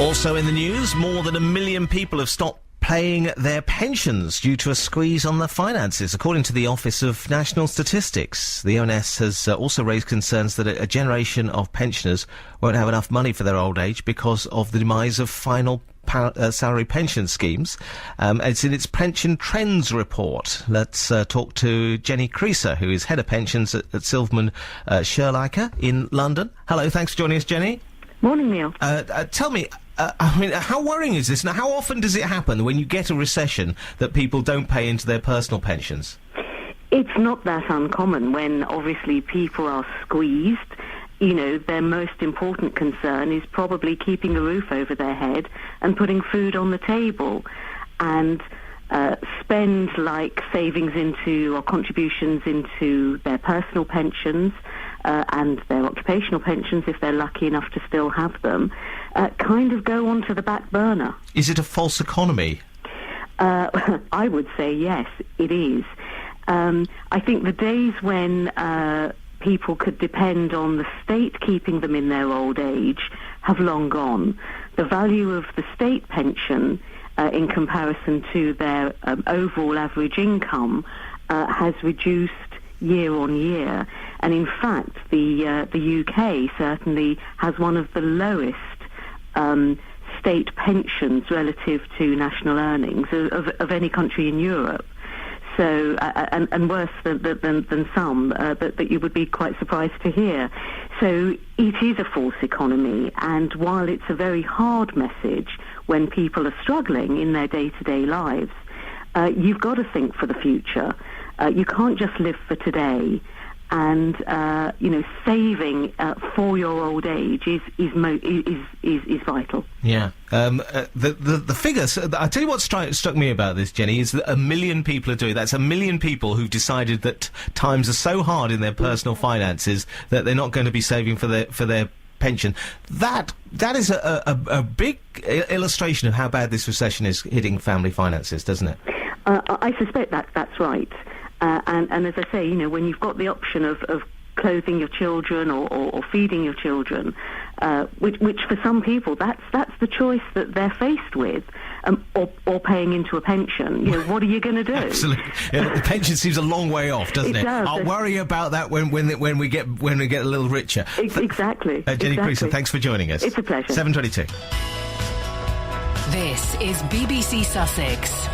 Also in the news, more than 1 million people have stopped paying their pensions due to a squeeze on their finances, according to the Office of National Statistics. The ONS has also raised concerns that a generation of pensioners won't have enough money for their old age because of the demise of final salary pension schemes. It's in its Pension Trends report. Let's talk to Jennie Kreser, who is Head of Pensions at Silverman Sherliker in London. Hello, thanks for joining us, Jennie. Morning, Neil. Tell me, how worrying is this? Now, how often does it happen when you get a recession that people don't pay into their personal pensions? It's not that uncommon when, obviously, people are squeezed. You know, their most important concern is probably keeping a roof over their head and putting food on the table. And spend like savings into or contributions into their personal pensions and their occupational pensions, if they're lucky enough to still have them, kind of go onto the back burner. Is it a false economy? I would say yes, it is. I think the days when people could depend on the state keeping them in their old age have long gone. The value of the state pension in comparison to their overall average income has reduced year on year, and in fact the UK certainly has one of the lowest state pensions relative to national earnings of any country in Europe. So, and worse than some that you would be quite surprised to hear. So it is a false economy, and while it's a very hard message when people are struggling in their day-to-day lives, you've got to think for the future. You can't just live for today, and saving for your old age is vital. Yeah. The figures. I tell you what struck me about this, Jennie, is that 1 million people are doing. That's 1 million people who've decided that times are so hard in their personal finances that they're not going to be saving for their pension. That is a big illustration of how bad this recession is hitting family finances, doesn't it? I suspect that's right. And as I say, you know, when you've got the option of clothing your children or feeding your children, which for some people that's the choice that they're faced with, or paying into a pension. You know, what are you going to do? Absolutely. Yeah, the pension seems a long way off, doesn't it? Does. I'll worry about that when we get a little richer. Exactly. Jennie Kreser, thanks for joining us. It's a pleasure. 7:22. This is BBC Sussex.